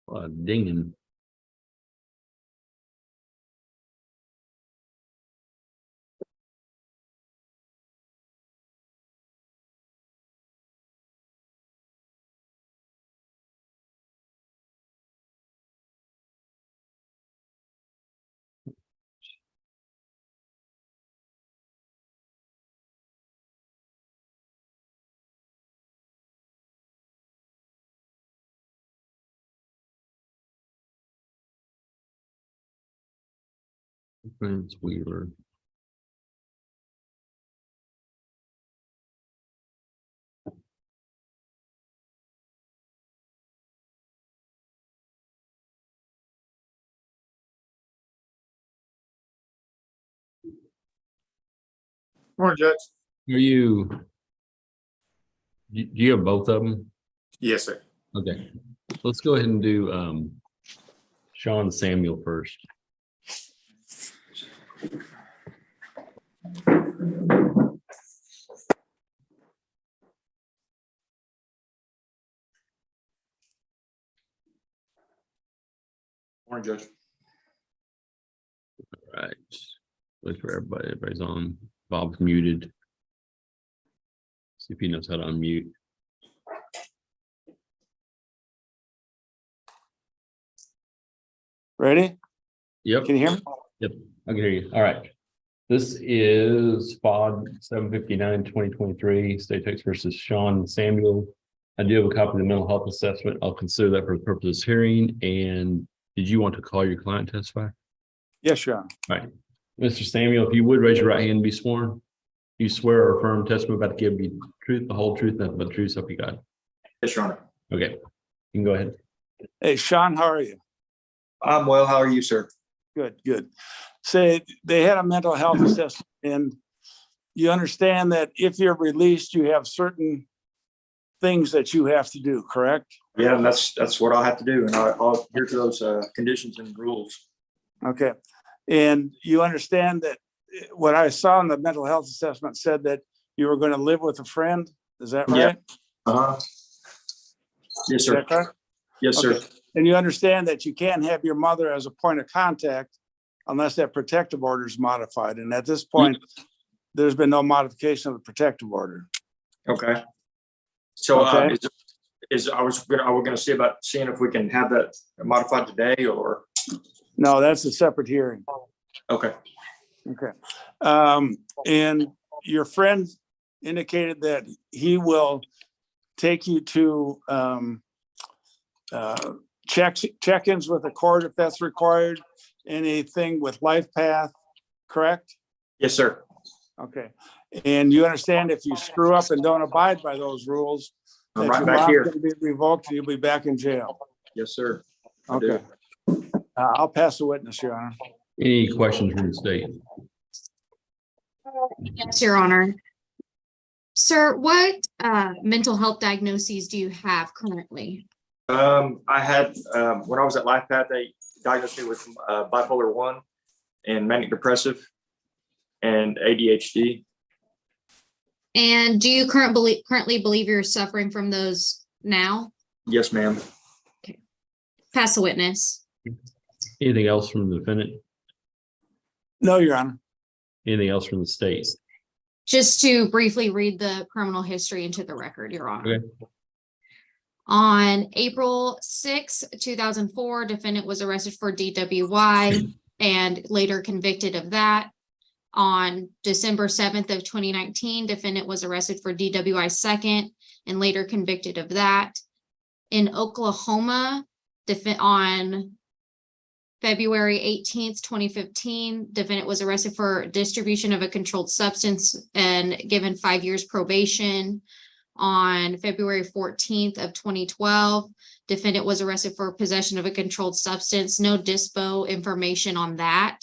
Dinging. Prince Weaver. Morning, Judge. Are you? Do you have both of them? Yes, sir. Okay, let's go ahead and do Sean Samuel first. Morning, Judge. All right, wait for everybody. Everybody's on. Bob's muted. See if he knows how to unmute. Ready? Yep. Can you hear me? Yep, I can hear you. All right. This is FOD 759-2023, State Text versus Sean Samuel. I do have a copy of the mental health assessment. I'll consider that for the purpose of this hearing. And did you want to call your client to testify? Yes, Your Honor. All right. Mr. Samuel, if you would raise your right hand and be sworn. You swear or affirm testimony about to give the truth, the whole truth, nothing but the truth, so help you God. Yes, Your Honor. Okay, you can go ahead. Hey, Sean, how are you? I'm well. How are you, sir? Good, good. Say they had a mental health assessment, and you understand that if you're released, you have certain things that you have to do, correct? Yeah, and that's what I'll have to do, and I'll adhere to those conditions and rules. Okay. And you understand that what I saw in the mental health assessment said that you were going to live with a friend. Is that right? Uh-huh. Yes, Is sir. that correct? Yes, sir. Okay. And you understand that you can't have your mother as a point of contact unless that protective order is modified. And at this point, there's been no modification of the protective order. Okay. So Okay. we're gonna see about seeing if we can have that modified today, or No, that's a separate hearing. okay. Okay. And your friend indicated that he will take you to check-ins with the court if that's required, anything with LifePath, correct? Yes, sir. Okay. And you understand if you screw up and don't abide by those rules, I'm that right your back bond's here. going to be revoked and you'll be back in jail. Yes, sir. I do. Okay. I'll pass the witness, Your Honor. Any questions from the state? Yes, Your Honor. Sir, what mental health diagnoses do you have currently? I had when I was at LifePath, they diagnosed me with bipolar 1 and manic depressive and ADHD. And do you currently believe you're suffering from those now? Yes, ma'am. Pass the witness. Anything else from the defendant? No, Your Honor. Anything else from the state? Just to briefly read the criminal history into the record, Your Honor. Okay. On April 6, 2004, defendant was arrested for DWI and later convicted of that. On December 7th of 2019, defendant was arrested for DWI second and later convicted of that. In Oklahoma, on February 18th, 2015, defendant was arrested for distribution of a controlled substance and given 5 years probation. On February 14th of 2012, defendant was arrested for possession of a controlled substance, no dispo information on that.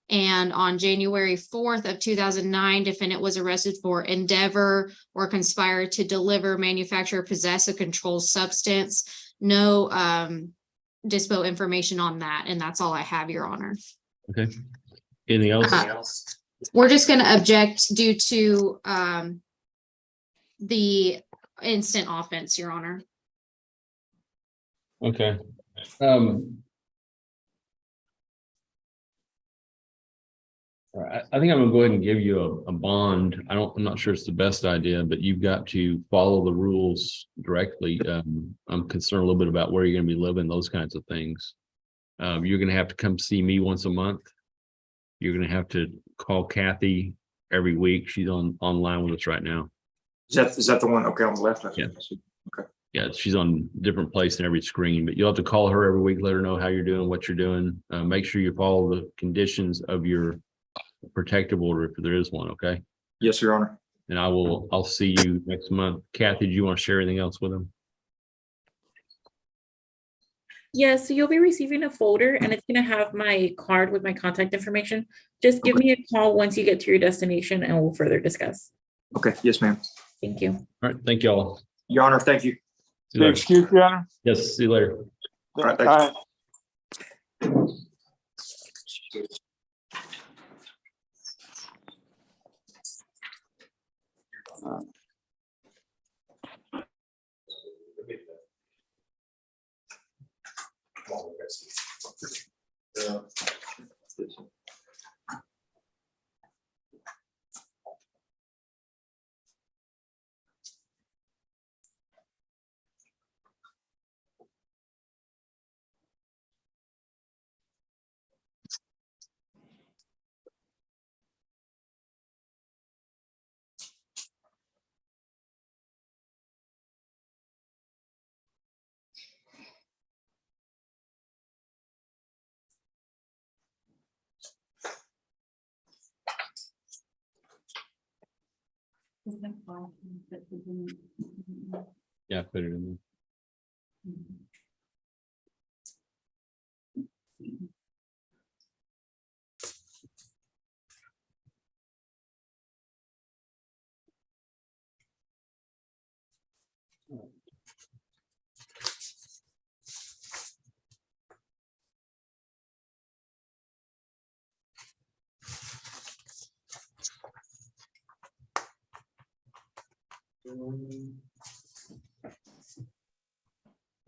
And on January 4th of 2009, defendant was arrested for endeavor or conspire to deliver, manufacture, or possess a controlled substance. No dispo information on that. And that's all I have, Your Honor. Okay. Anything else? We're just going to object due to the instant offense, Your Honor. Okay. All right, I think I'm gonna go ahead and give you a bond. I'm not sure it's the best idea, but you've got to follow the rules directly. I'm concerned a little bit about where you're gonna be living, those kinds of things. You're gonna have to come see me once a month. You're gonna have to call Kathy every week. She's online with us right now. Is that the one? Okay, on the left. Yeah. Yeah, she's on a different place in every screen, but you'll have to call her every week, let her know how you're doing, what you're doing. Make sure you follow the conditions of your protective order if there is one, okay? Yes, Your Honor. And I'll see you next month. Kathy, do you want to share anything else with them? Yes, so you'll be receiving a folder and it's gonna have my card with my contact information. Just give me a call once you get to your destination and we'll further discuss. Okay, yes, ma'am. Thank you. All right, thank you all. Your Honor, thank you. See you later. Excuse me, Your Honor. Yes, see you later. All right, All thank you. right. Yeah, put it in there.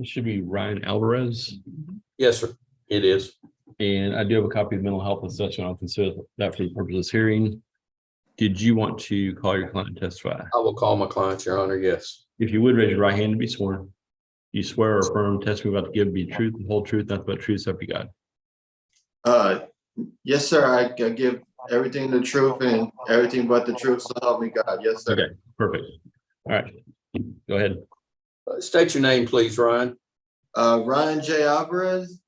It should be Ryan Alvarez. Yes, sir. It is. And I do have a copy of the mental health assessment. I'll consider that for the purpose of this hearing. Did you want to call your client and testify? I will call my client, Your Honor. Yes. If you would, raise your right hand to be sworn. You swear or affirm testimony about to give be the truth, the whole truth, nothing but truth, so help you God. Yes, sir. I give everything the truth and everything but the truth. So help me God. Yes, sir. Okay, perfect. All right, go ahead. State your name, please, Ryan. Ryan J. Alvarez.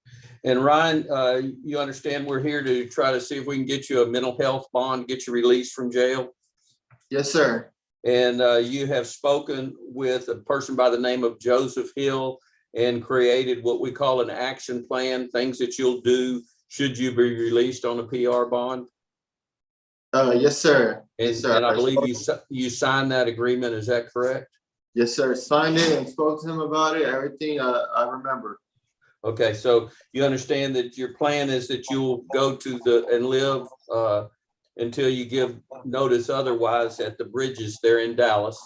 And Ryan, you understand we're here to try to see if we can get you a mental health bond, get you released from jail. Yes, sir. And you have spoken with a person by the name of Joseph Hill and created what we call an action plan, things that you'll do should you be released on a PR bond. Yes, sir. And, Yes, sir. and I believe you signed that agreement. Is that correct? Yes, sir. Signed it and spoke to him about it. Everything I remember. Okay, so you understand that your plan is that you'll go to and live until you give notice otherwise at the bridges there in Dallas.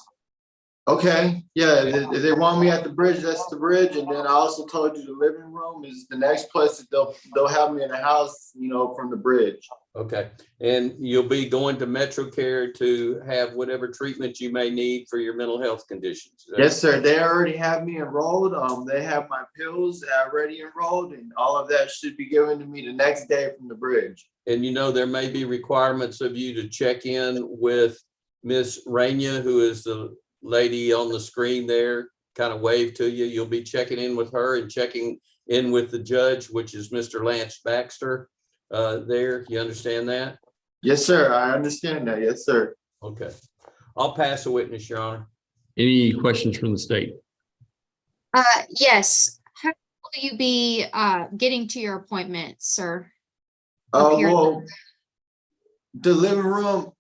Okay. Yeah. If they want me at the bridge, that's the bridge. And then I also told you the living room is the next place that they'll have me in the house, from the bridge. Okay, and you'll be going to MetroCare to have whatever treatment you may need for your mental health conditions. Yes, sir. They already have me enrolled. They have my pills already enrolled, and all of that should be given to me the next day from the bridge. And there may be requirements of you to check in with Miss Raina, who is the lady on the screen there, kind of wave to you. You'll be checking in with her and checking in with the judge, which is Mr. Lance Baxter. There, you understand that? Yes, sir. I understand that. Yes, sir. Okay, I'll pass a witness, Your Honor. Any questions from the state? Yes. How will you be getting to your appointment, sir? Up here. Well, the living room,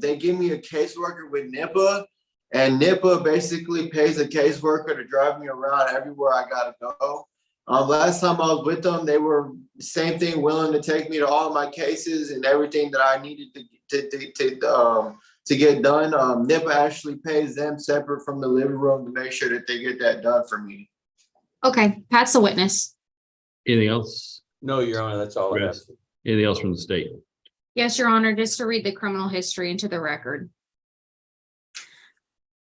they give me a caseworker with NIPA, and NIPA basically pays a caseworker to drive me around everywhere I gotta go. Last time I was with them, they were same thing, willing to take me to all my cases and everything that I needed to get done. NIPA actually pays them separate from the living room to make sure that they get that done for me. Okay, Pat's the witness. Anything else? No, Your Honor, that's all I have. Yes. Anything else from the state? Yes, Your Honor, just to read the criminal history into the record.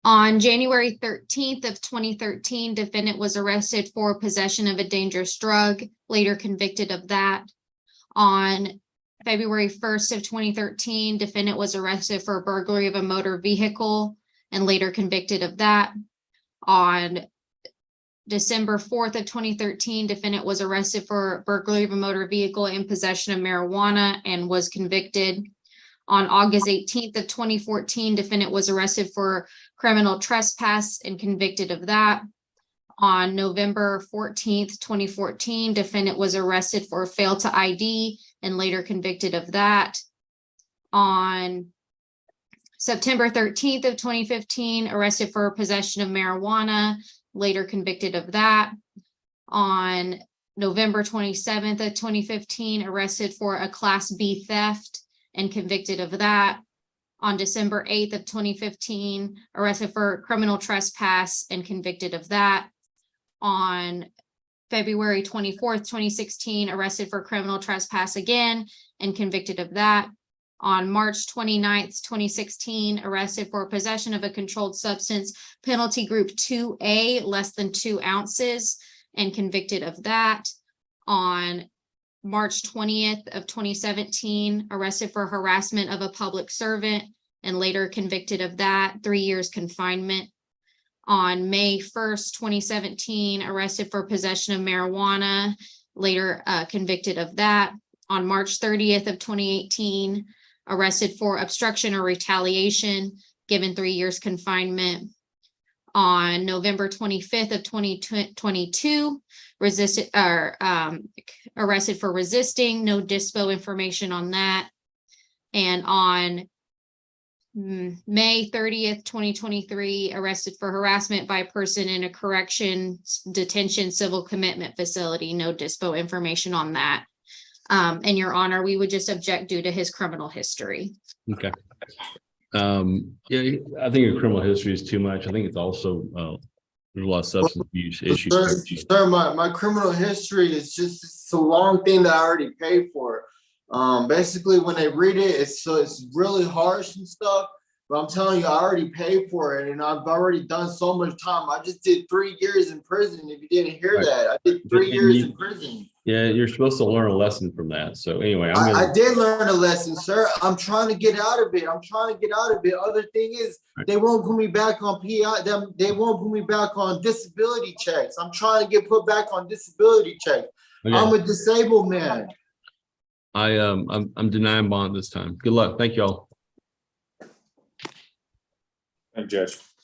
On January 13th of 2013, defendant was arrested for possession of a dangerous drug, later convicted of that. On February 1st of 2013, defendant was arrested for burglary of a motor vehicle and later convicted of that. On December 4th of 2013, defendant was arrested for burglary of a motor vehicle and possession of marijuana and was convicted. On August 18th of 2014, defendant was arrested for criminal trespass and convicted of that. On November 14th, 2014, defendant was arrested for fail to ID and later convicted of that. On September 13th of 2015, arrested for possession of marijuana, later convicted of that. On November 27th of 2015, arrested for a Class B theft and convicted of that. On December 8th of 2015, arrested for criminal trespass and convicted of that. On February 24th, 2016, arrested for criminal trespass again and convicted of that. On March 29th, 2016, arrested for possession of a controlled substance, penalty group 2A, less than 2 ounces, and convicted of that. On March 20th of 2017, arrested for harassment of a public servant and later convicted of that, 3 years confinement. On May 1st, 2017, arrested for possession of marijuana, later convicted of that. On March 30th of 2018, arrested for obstruction or retaliation, given 3 years confinement. On November 25th of 2022, arrested for resisting, no dispo information on that. And on May 30th, 2023, arrested for harassment by a person in a correction detention civil commitment facility, no dispo information on that. And Your Honor, we would just object due to his criminal history. Okay. Yeah, I think your criminal history is too much. I think it's also, there's a lot of substance abuse issues. Sir, my criminal history is just, it's a long thing that I already paid for. Basically, when they read it, it's really harsh and stuff. But I'm telling you, I already paid for it, and I've already done so much time. I just did 3 years in prison. If you didn't hear that, I did 3 years in prison. Yeah, you're supposed to learn a lesson from that. So anyway, I did learn a lesson, sir. I'm trying to get out of it. Other thing is, they won't put me back on PI. They won't put me back on disability checks. I'm trying to get put back on disability checks. Okay. I'm a disabled man. I'm denying bond this time. Good luck. Thank you all. Thank you, Judge.